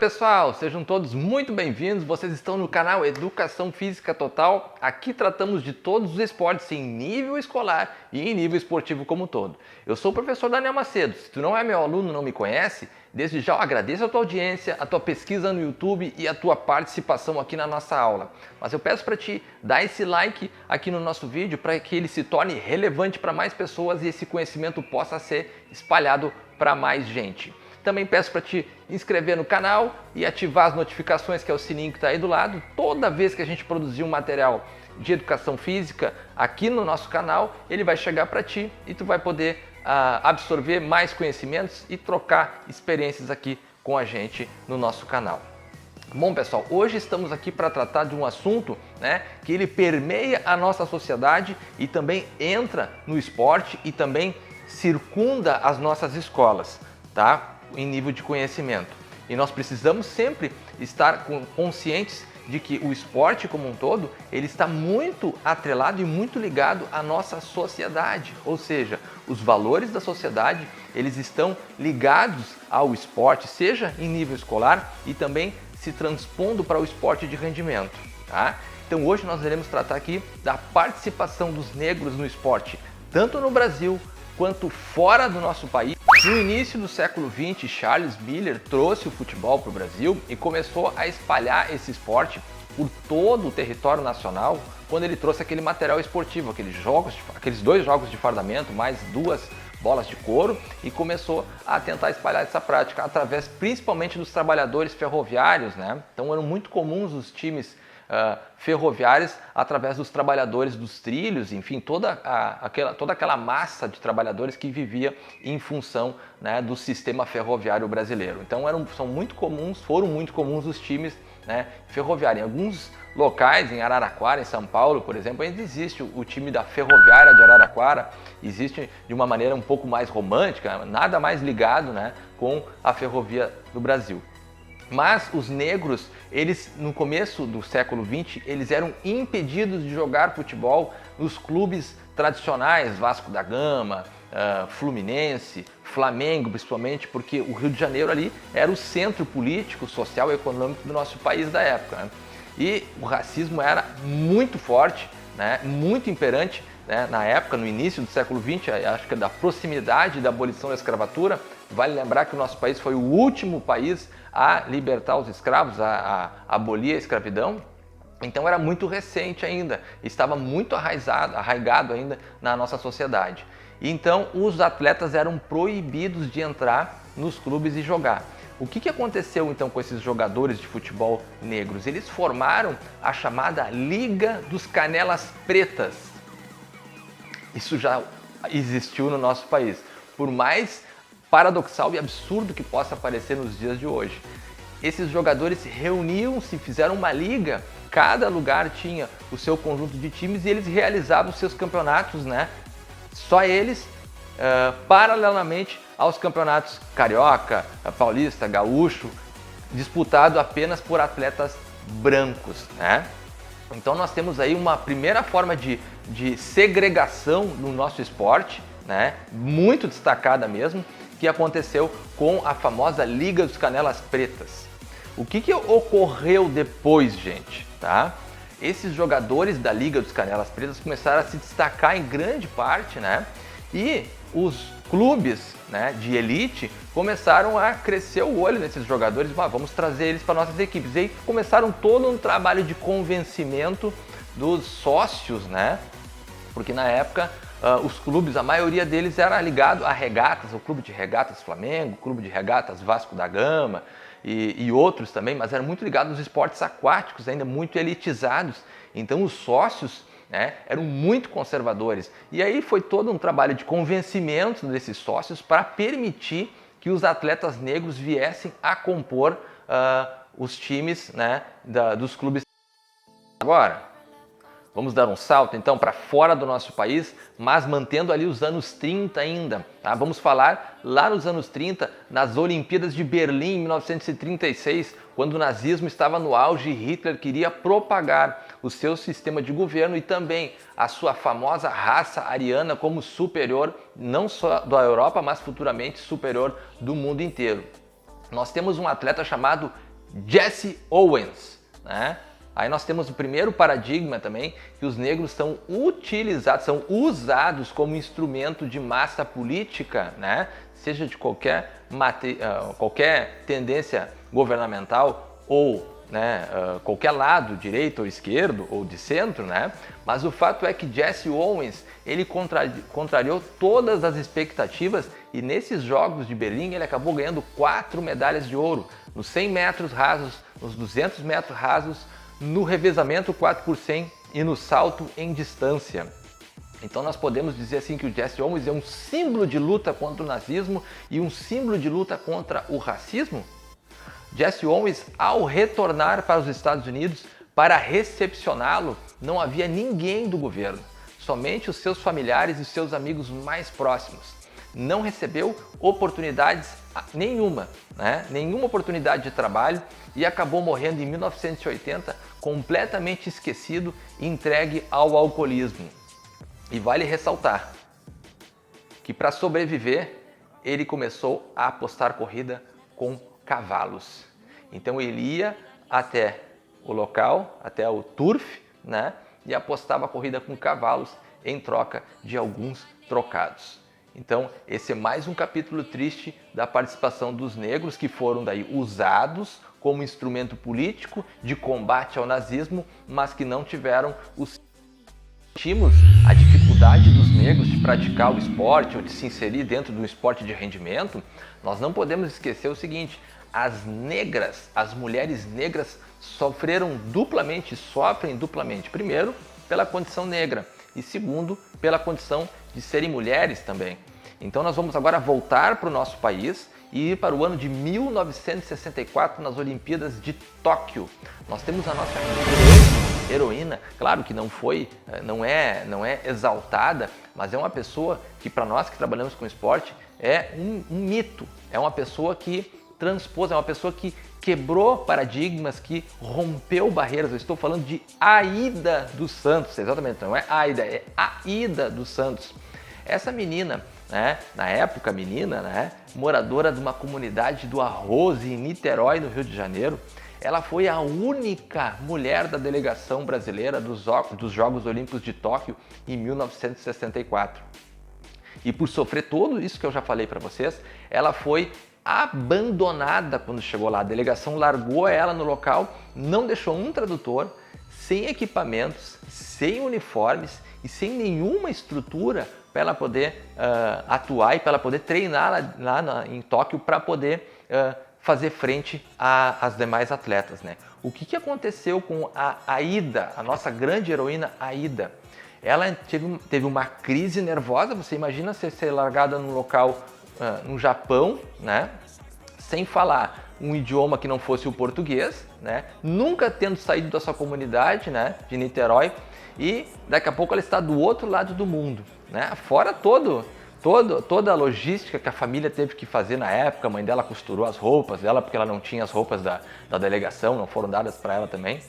pessoal, sejam todos muito bem-vindos. Vocês estão no canal Educação Física Total. Aqui tratamos de todos os esportes em nível escolar e em nível esportivo como um todo. Eu sou o professor Daniel Macedo. Se tu não é meu aluno, não me conhece, desde já eu agradeço a tua audiência, a tua pesquisa no YouTube e a tua participação aqui na nossa aula. Mas eu peço para ti dar esse like aqui no nosso vídeo para que ele se torne relevante para mais pessoas e esse conhecimento possa ser espalhado para mais gente. Também peço para te inscrever no canal e ativar as notificações, que é o sininho que está aí do lado. Toda vez que a gente produzir um material de educação física aqui no nosso canal, ele vai chegar para ti e tu vai poder absorver mais conhecimentos e trocar experiências aqui com a gente no nosso canal. Bom, pessoal, hoje estamos aqui para tratar de um assunto, que ele permeia a nossa sociedade e também entra no esporte e também circunda as nossas escolas, tá? Em nível de conhecimento. E nós precisamos sempre estar conscientes de que o esporte como um todo, ele está muito atrelado e muito ligado à nossa sociedade, ou seja, os valores da sociedade, eles estão ligados ao esporte, seja em nível escolar e também se transpondo para o esporte de rendimento, tá? Então hoje nós iremos tratar aqui da participação dos negros no esporte, tanto no Brasil quanto fora do nosso país. No início do século XX, Charles Miller trouxe o futebol para o Brasil e começou a espalhar esse esporte por todo o território nacional, quando ele trouxe aquele material esportivo, aqueles 2 jogos de fardamento, mais 2 bolas de couro, e começou a tentar espalhar essa prática através principalmente dos trabalhadores ferroviários, Então eram muito comuns os times ferroviários através dos trabalhadores dos trilhos, enfim, toda aquela massa de trabalhadores que vivia em função do sistema ferroviário brasileiro. Então foram muito comuns os times ferroviários. Em alguns locais, em Araraquara, em São Paulo, por exemplo, ainda existe o time da Ferroviária de Araraquara, existe de uma maneira um pouco mais romântica, nada mais ligado com a ferrovia do Brasil. Mas os negros, eles no começo do século XX, eles eram impedidos de jogar futebol nos clubes tradicionais, Vasco da Gama, Fluminense, Flamengo principalmente, porque o Rio de Janeiro ali era o centro político, social e econômico do nosso país da época. E o racismo era muito forte, muito imperante, na época, no início do século XX, acho que da proximidade da abolição da escravatura. Vale lembrar que o nosso país foi o último país a libertar os escravos, a abolir a escravidão. Então era muito recente ainda, estava muito arraigado ainda na nossa sociedade. Então os atletas eram proibidos de entrar nos clubes e jogar. O que aconteceu então com esses jogadores de futebol negros? Eles formaram a chamada Liga dos Canelas Pretas. Isso já existiu no nosso país, por mais paradoxal e absurdo que possa parecer nos dias de hoje. Esses jogadores reuniam-se, fizeram uma liga, cada lugar tinha o seu conjunto de times e eles realizavam seus campeonatos, só eles, paralelamente aos campeonatos carioca, paulista, gaúcho, disputado apenas por atletas brancos, Então nós temos aí uma primeira forma de segregação no nosso esporte, muito destacada mesmo, que aconteceu com a famosa Liga dos Canelas Pretas. O que ocorreu depois, gente? Esses jogadores da Liga dos Canelas Pretas começaram a se destacar em grande parte, e os clubes de elite começaram a crescer o olho nesses jogadores, vamos trazer eles para nossas equipes. E aí começaram todo um trabalho de convencimento dos sócios, porque na época os clubes, a maioria deles era ligado a regatas, o Clube de Regatas Flamengo, o Clube de Regatas Vasco da Gama e outros também, mas eram muito ligados aos esportes aquáticos, ainda muito elitizados. Então os sócios eram muito conservadores. E aí foi todo um trabalho de convencimento desses sócios para permitir que os atletas negros viessem a compor os times dos clubes. Agora, vamos dar um salto então para fora do nosso país, mas mantendo ali os anos 30 ainda. Vamos falar lá nos anos 30, nas Olimpíadas de Berlim, em 1936, quando o nazismo estava no auge e Hitler queria propagar o seu sistema de governo e também a sua famosa raça ariana como superior, não só da Europa, mas futuramente superior do mundo inteiro. Nós temos um atleta chamado Jesse Owens, né? Aí nós temos o primeiro paradigma também, que os negros são usados como instrumento de massa política, né? Seja de qualquer tendência governamental ou, né, qualquer lado, direito ou esquerdo ou de centro, né? Mas o fato é que Jesse Owens, ele contrariou todas as expectativas e nesses Jogos de Berlim ele acabou ganhando 4 medalhas de ouro, nos 100 metros rasos, nos 200 metros rasos, no revezamento 4 por 100 e no salto em distância. Então nós podemos dizer assim que o Jesse Owens é um símbolo de luta contra o nazismo e um símbolo de luta contra o racismo? Jesse Owens, ao retornar para os Estados Unidos para recepcioná-lo, não havia ninguém do governo, somente os seus familiares e seus amigos mais próximos. Não recebeu oportunidades nenhuma, né? Nenhuma oportunidade de trabalho e acabou morrendo em 1980, completamente esquecido e entregue ao alcoolismo. E vale ressaltar que para sobreviver, ele começou a apostar corrida com cavalos. Então ele ia até o local, até o turf, né? E apostava a corrida com cavalos em troca de alguns trocados. Então esse é mais um capítulo triste da participação dos negros que foram daí usados como instrumento político de combate ao nazismo, mas que não tiveram os estímulos, a dificuldade dos negros de praticar o esporte ou de se inserir dentro do esporte de rendimento. Nós não podemos esquecer o seguinte: as negras, as mulheres negras sofrem duplamente. Primeiro, pela condição negra e segundo, pela condição de serem mulheres também. Então nós vamos agora voltar para o nosso país e ir para o ano de 1964 nas Olimpíadas de Tóquio. Nós temos a nossa heroína, claro que não é exaltada, mas é uma pessoa que para nós que trabalhamos com esporte é um mito, é uma pessoa que transpôs, é uma pessoa que quebrou paradigmas, que rompeu barreiras. Eu estou falando de Aida dos Santos, exatamente, não é Aida, é Aida dos Santos. Essa menina, né, na época menina, né, moradora de uma comunidade do Arroz em Niterói, no Rio de Janeiro, ela foi a única mulher da delegação brasileira dos Jogos Olímpicos de Tóquio em 1964. E por sofrer tudo isso que eu já falei para vocês, ela foi abandonada quando chegou lá. A delegação largou ela no local, não deixou um tradutor, sem equipamentos, sem uniformes e sem nenhuma estrutura para ela poder atuar e para ela poder treinar lá em Tóquio para poder fazer frente às demais atletas, né? O que aconteceu com a Aida, a nossa grande heroína Aida? Ela teve uma crise nervosa. Você imagina ser largada num local no Japão, né? Sem falar um idioma que não fosse o português, né? Nunca tendo saído da sua comunidade, né, de Niterói, e daqui a pouco ela está do outro lado do mundo, né? Fora toda a logística que a família teve que fazer na época. A mãe dela costurou as roupas dela porque ela não tinha as roupas da delegação, não foram dadas para ela também.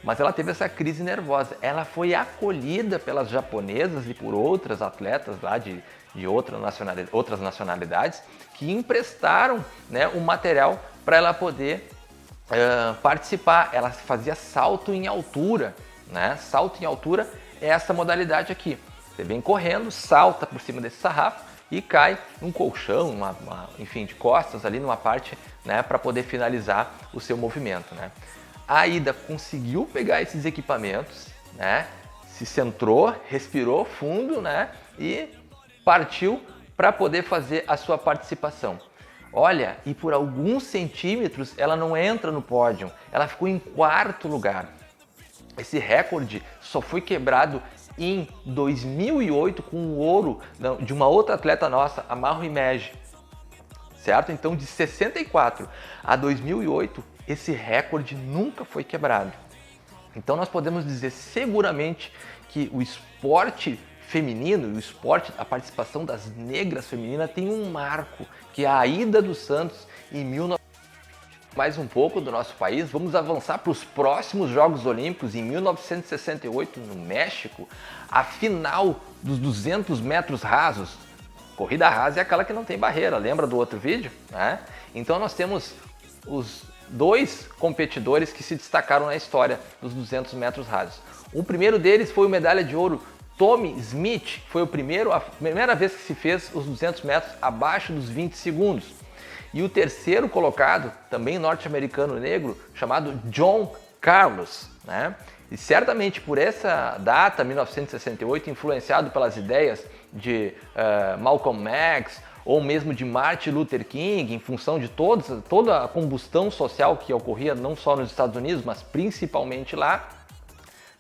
Mas ela teve essa crise nervosa. Ela foi acolhida pelas japonesas e por outras atletas lá de outras nacionalidades que emprestaram, né, o material para ela poder participar. Ela fazia salto em altura, né? Salto em altura é essa modalidade aqui. Você vem correndo, salta por cima desse sarrafo e cai num colchão, enfim, de costas ali numa parte, né, para poder finalizar o seu movimento, né? A Aida conseguiu pegar esses equipamentos, né, se centrou, respirou fundo, né, e partiu para poder fazer a sua participação. Olha, e por alguns centímetros ela não entra no pódio, ela ficou em 4º lugar. Esse recorde só foi quebrado em 2008 com o ouro de uma outra atleta nossa, a Mauro Imege, certo? Então de 64 a 2008 esse recorde nunca foi quebrado. Então nós podemos dizer seguramente que o esporte feminino, a participação das negras femininas tem um marco, que é a Aida dos Santos em 1900. Mais um pouco do nosso país, vamos avançar para os próximos Jogos Olímpicos em 1968 no México, a final dos 200 metros rasos. Corrida rasa é aquela que não tem barreira, lembra do outro vídeo? Né? Então nós temos dois competidores que se destacaram na história dos 200 metros rasos. O primeiro deles foi o medalha de ouro Tommie Smith, foi a primeira vez que se fez os 200 metros abaixo dos 20 segundos. E o terceiro colocado, também norte-americano negro, chamado John Carlos, né? E certamente por essa data, 1968, influenciado pelas ideias de Malcolm X ou mesmo de Martin Luther King, em função de toda a combustão social que ocorria não só nos Estados Unidos, mas principalmente lá,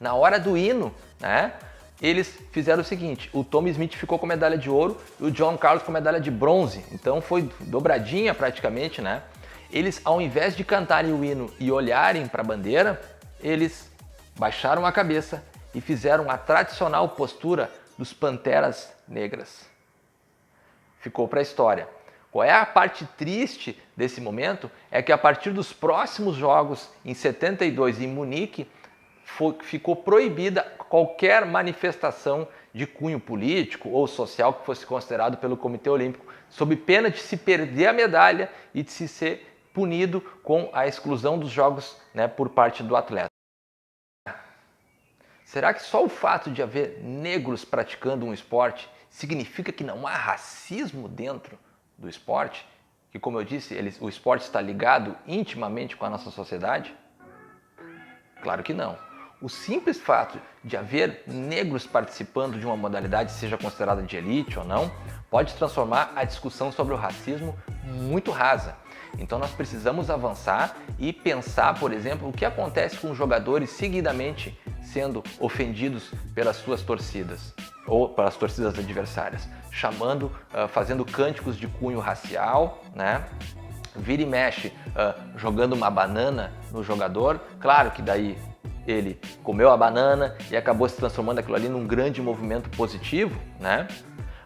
na hora do hino, né? Eles fizeram o seguinte, o Tommie Smith ficou com medalha de ouro e o John Carlos com medalha de bronze, então foi dobradinha praticamente, né? Eles, ao invés de cantarem o hino e olharem para a bandeira, eles baixaram a cabeça e fizeram a tradicional postura dos panteras negras. Ficou para a história. Qual é a parte triste desse momento? É que a partir dos próximos jogos, em 72 em Munique, ficou proibida qualquer manifestação de cunho político ou social que fosse considerado pelo Comitê Olímpico, sob pena de se perder a medalha e de se ser punido com a exclusão dos jogos, né, por parte do atleta. Será que só o fato de haver negros praticando um esporte significa que não há racismo dentro do esporte? Que, como eu disse, o esporte está ligado intimamente com a nossa sociedade? Claro que não. O simples fato de haver negros participando de uma modalidade, seja considerada de elite ou não, pode transformar a discussão sobre o racismo muito rasa. Então nós precisamos avançar e pensar, por exemplo, o que acontece com jogadores seguidamente sendo ofendidos pelas suas torcidas ou pelas torcidas adversárias, fazendo cânticos de cunho racial, né? Vira e mexe jogando uma banana no jogador. Claro que daí ele comeu a banana e acabou se transformando aquilo ali num grande movimento positivo, né?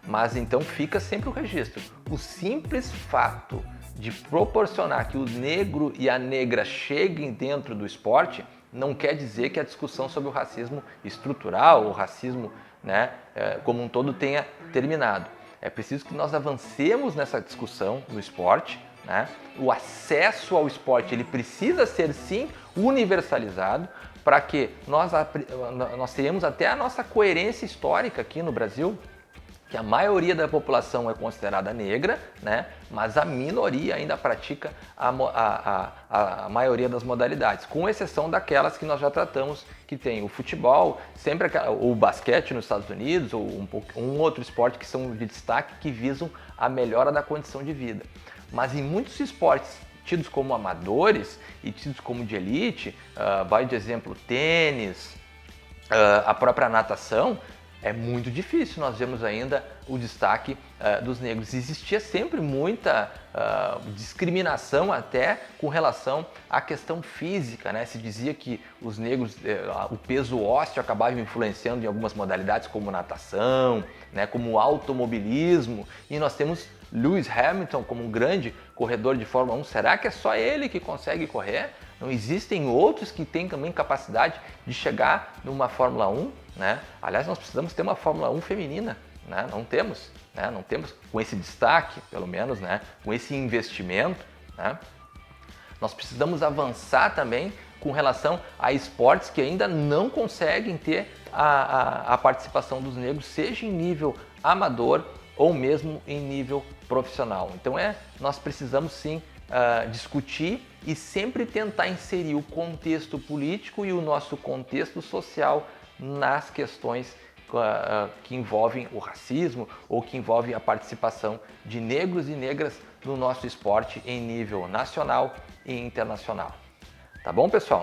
Mas então fica sempre o registro. O simples fato de proporcionar que o negro e a negra cheguem dentro do esporte não quer dizer que a discussão sobre o racismo estrutural, o racismo, né, como um todo tenha terminado. É preciso que nós avancemos nessa discussão no esporte, né? O acesso ao esporte ele precisa ser sim universalizado para que nós tenhamos até a nossa coerência histórica aqui no Brasil, que a maioria da população é considerada negra, né? Mas a minoria ainda pratica a maioria das modalidades, com exceção daquelas que nós já tratamos, que tem o futebol, sempre o basquete nos Estados Unidos, ou um outro esporte que são de destaque, que visam a melhora da condição de vida. Mas em muitos esportes tidos como amadores e tidos como de elite, vai de exemplo tênis, a própria natação, é muito difícil nós vemos ainda o destaque dos negros. Existia sempre muita discriminação até com relação à questão física, né? Se dizia que os negros, o peso ósseo acabava influenciando em algumas modalidades como natação, né? Como o automobilismo, e nós temos Lewis Hamilton como um grande corredor de Fórmula 1. Será que é só ele que consegue correr? Não existem outros que têm também capacidade de chegar numa Fórmula 1, né? Aliás, nós precisamos ter uma Fórmula 1 feminina, né? Não temos, né? Não temos com esse destaque, pelo menos, né? Com esse investimento, né? Nós precisamos avançar também com relação a esportes que ainda não conseguem ter a participação dos negros, seja em nível amador ou mesmo em nível profissional. Então nós precisamos sim discutir e sempre tentar inserir o contexto político e o nosso contexto social nas questões que envolvem o racismo ou que envolvem a participação de negros e negras no nosso esporte em nível nacional e internacional. Tá bom, pessoal?